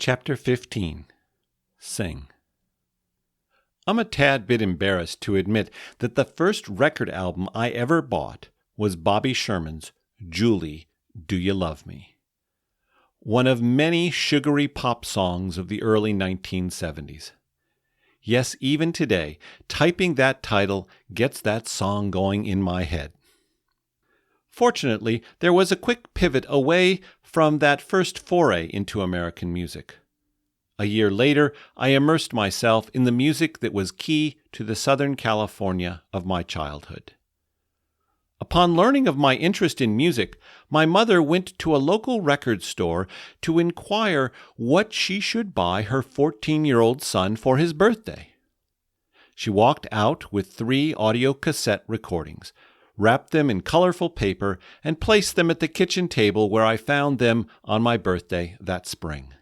Chapter 15. Sing. I'm a tad bit embarrassed to admit that the first record album I ever bought was Bobby Sherman's Julie, Do You Love Me? One of many sugary pop songs of the early 1970s. Yes, even today, typing that title gets that song going in my head. Fortunately, there was a quick pivot away from that first foray into American music. A year later, I immersed myself in the music that was key to the Southern California of my childhood. Upon learning of my interest in music, my mother went to a local record store to inquire what she should buy her 14-year-old son for his birthday. She walked out with 3 audio cassette recordings, wrapped them in colorful paper, and placed them at the kitchen table where I found them on my birthday that spring.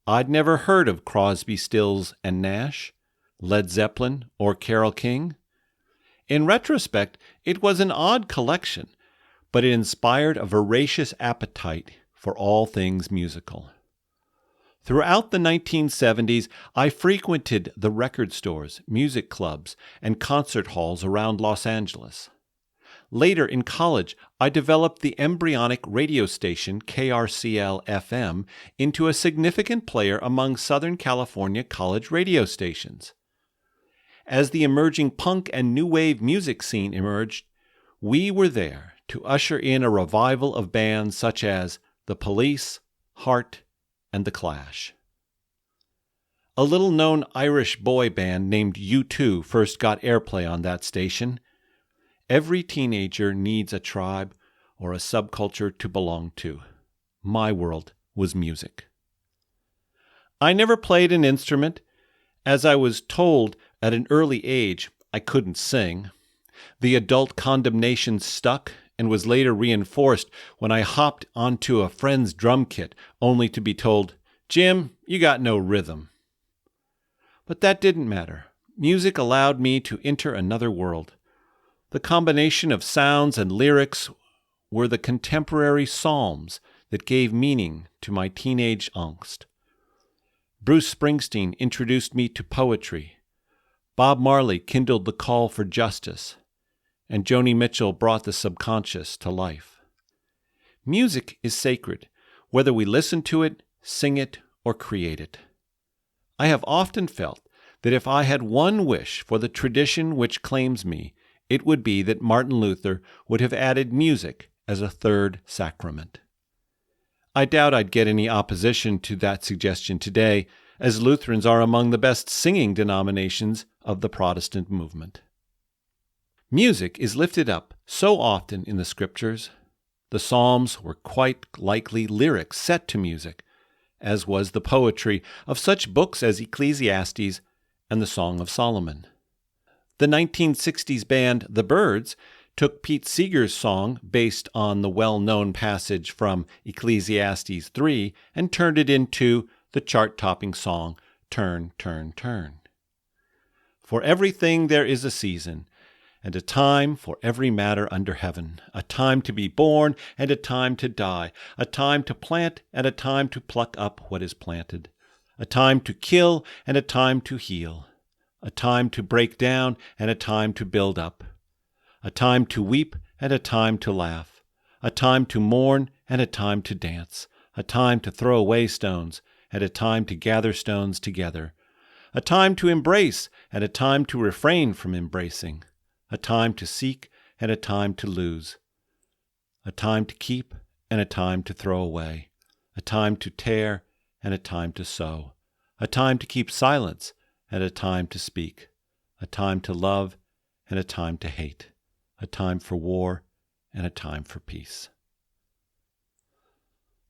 I'd never heard of Crosby, Stills and Nash, Led Zeppelin, or Carole King. In retrospect, it was an odd collection, but it inspired a voracious appetite for all things musical. Throughout the 1970s, I frequented the record stores, music clubs, and concert halls around Los Angeles. Later in college, I developed the embryonic radio station KRCL-FM into a significant player among Southern California college radio stations. As the emerging punk and new wave music scene emerged, we were there to usher in a revival of bands such as The Police, Heart, and The Clash. A little-known Irish boy band named U2 first got airplay on that station. Every teenager needs a tribe or a subculture to belong to. My world was music. I never played an instrument, as I was told at an early age I couldn't sing. The adult condemnation stuck and was later reinforced when I hopped onto a friend's drum kit only to be told, "Jim, you got no rhythm." But that didn't matter. Music allowed me to enter another world. The combination of sounds and lyrics were the contemporary psalms that gave meaning to my teenage angst. Bruce Springsteen introduced me to poetry. Bob Marley kindled the call for justice, and Joni Mitchell brought the subconscious to life. Music is sacred, whether we listen to it, sing it, or create it. I have often felt that if I had one wish for the tradition which claims me, it would be that Martin Luther would have added music as a third sacrament. I doubt I'd get any opposition to that suggestion today, as Lutherans are among the best singing denominations of the Protestant movement. Music is lifted up so often in the Scriptures. The Psalms were quite likely lyrics set to music, as was the poetry of such books as Ecclesiastes and the Song of Solomon. The 1960s band The Byrds took Pete Seeger's song based on the well-known passage from Ecclesiastes 3 and turned it into the chart-topping song Turn, Turn, Turn. For everything there is a season, and a time for every matter under heaven, a time to be born and a time to die, a time to plant and a time to pluck up what is planted, a time to kill and a time to heal, a time to break down and a time to build up, a time to weep and a time to laugh, a time to mourn and a time to dance, a time to throw away stones and a time to gather stones together, a time to embrace and a time to refrain from embracing, a time to seek and a time to lose, a time to keep and a time to throw away, a time to tear and a time to sow, a time to keep silence and a time to speak, a time to love and a time to hate, a time for war and a time for peace.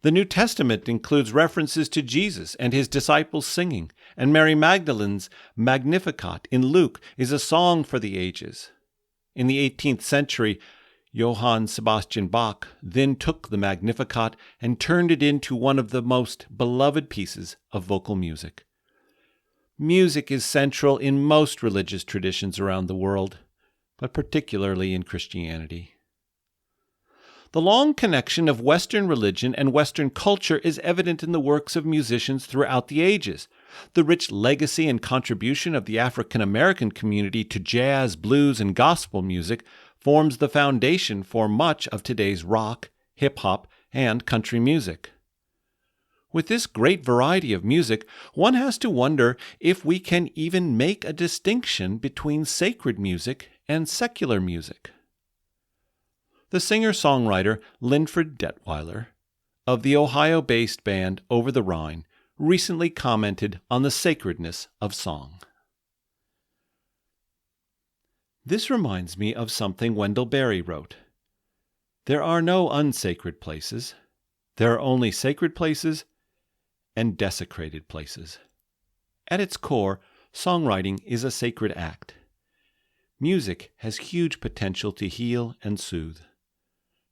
The New Testament includes references to Jesus and his disciples singing, and Mary Magdalene's Magnificat in Luke is a song for the ages. In the 18th century, Johann Sebastian Bach then took the Magnificat and turned it into one of the most beloved pieces of vocal music. Music is central in most religious traditions around the world, but particularly in Christianity. The long connection of Western religion and Western culture is evident in the works of musicians throughout the ages. The rich legacy and contribution of the African American community to jazz, blues, and gospel music forms the foundation for much of today's rock, hip-hop, and country music. With this great variety of music, one has to wonder if we can even make a distinction between sacred music and secular music. The singer-songwriter Linford Detweiler of the Ohio-based band Over the Rhine recently commented on the sacredness of song. This reminds me of something Wendell Berry wrote. There are no unsacred places. There are only sacred places and desecrated places. At its core, songwriting is a sacred act. Music has huge potential to heal and soothe.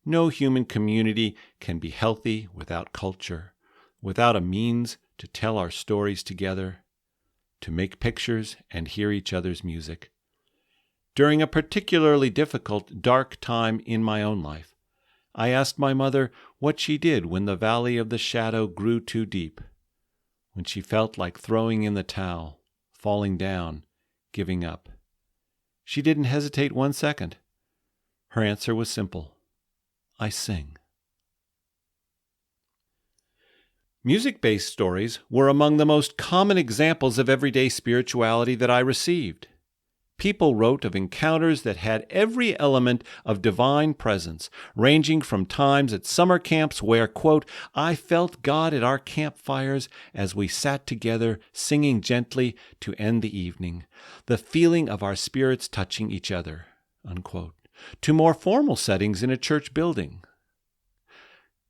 No human community can be healthy without culture, without a means to tell our stories together, to make pictures and hear each other's music. During a particularly difficult, dark time in my own life, I asked my mother what she did when the valley of the shadow grew too deep, when she felt like throwing in the towel, falling down, giving up. She didn't hesitate 1 second. Her answer was simple. I sing. Music-based stories were among the most common examples of everyday spirituality that I received. People wrote of encounters that had every element of divine presence, ranging from times at summer camps where, quote, I felt God at our campfires as we sat together singing gently to end the evening, the feeling of our spirits touching each other, unquote, to more formal settings in a church building.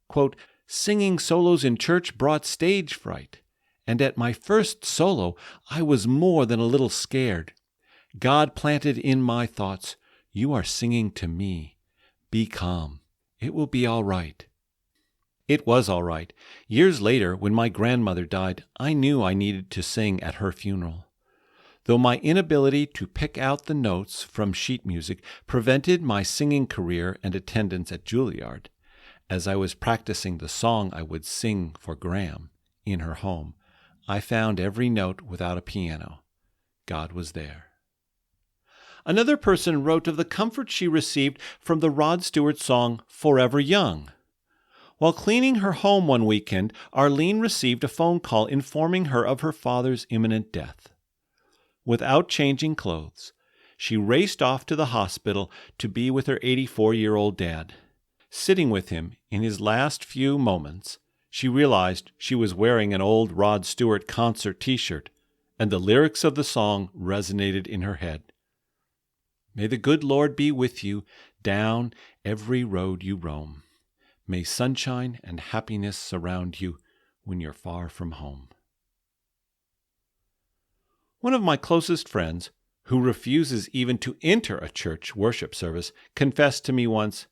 Quote, singing solos in church brought stage fright, and at my first solo I was more than a little scared. God planted in my thoughts, you are singing to me. Be calm. It will be all right. It was all right. Years later, when my grandmother died, I knew I needed to sing at her funeral. Though my inability to pick out the notes from sheet music prevented my singing career and attendance at Juilliard, as I was practicing the song I would sing for Graham in her home, I found every note without a piano. God was there. Another person wrote of the comfort she received from the Rod Stewart song Forever Young. While cleaning her home one weekend, Arlene received a phone call informing her of her father's imminent death. Without changing clothes, she raced off to the hospital to be with her 84-year-old dad. Sitting with him in his last few moments, she realized she was wearing an old Rod Stewart concert t-shirt, and the lyrics of the song resonated in her head. May the good Lord be with you down every road you roam. May sunshine and happiness surround you when you're far from home. One of my closest friends, who refuses even to enter a church worship service, confessed to me once,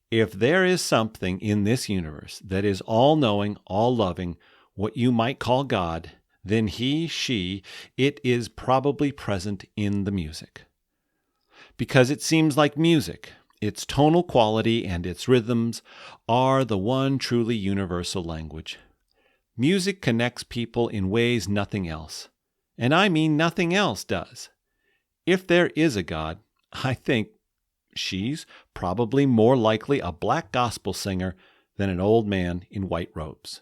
if there is something in this universe that is all-knowing, all-loving, what you might call God, then it is probably present in the music. Because it seems like music, its tonal quality and its rhythms, are the one truly universal language. Music connects people in ways nothing else, and I mean nothing else does. If there is a God, I think she's probably more likely a black gospel singer than an old man in white robes.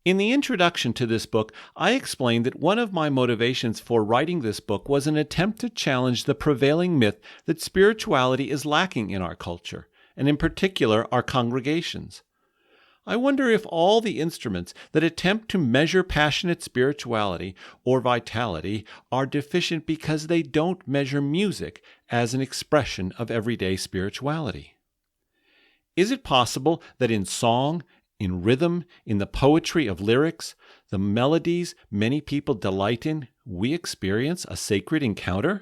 In the introduction to this book, I explained that one of my motivations for writing this book was an attempt to challenge the prevailing myth that spirituality is lacking in our culture, and in particular our congregations. I wonder if all the instruments that attempt to measure passionate spirituality or vitality are deficient because they don't measure music as an expression of everyday spirituality. Is it possible that in song, in rhythm, in the poetry of lyrics, the melodies many people delight in, we experience a sacred encounter?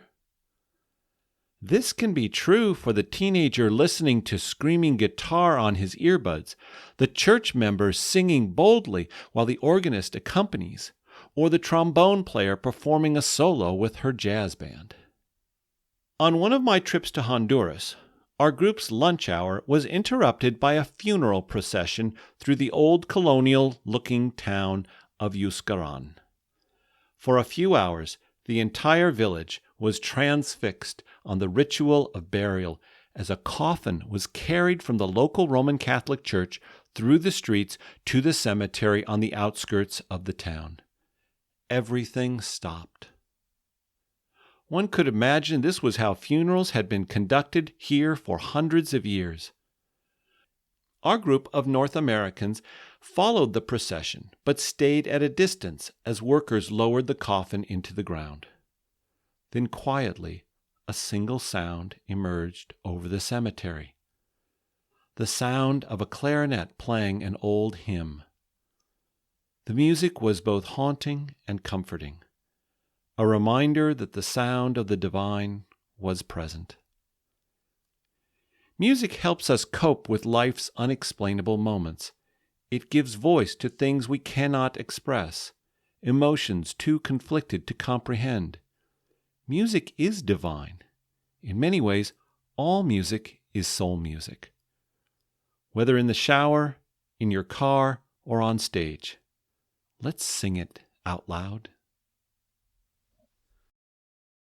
This can be true for the teenager listening to screaming guitar on his earbuds, the church member singing boldly while the organist accompanies, or the trombone player performing a solo with her jazz band. On one of my trips to Honduras, our group's lunch hour was interrupted by a funeral procession through the old colonial-looking town of Euskaren. For a few hours, the entire village was transfixed on the ritual of burial as a coffin was carried from the local Roman Catholic church through the streets to the cemetery on the outskirts of the town. Everything stopped. One could imagine this was how funerals had been conducted here for hundreds of years. Our group of North Americans followed the procession, but stayed at a distance as workers lowered the coffin into the ground. Then quietly, a single sound emerged over the cemetery. The sound of a clarinet playing an old hymn. The music was both haunting and comforting, a reminder that the sound of the divine was present. Music helps us cope with life's unexplainable moments. It gives voice to things we cannot express, emotions too conflicted to comprehend. Music is divine. In many ways, all music is soul music. Whether in the shower, in your car, or on stage, let's sing it out loud.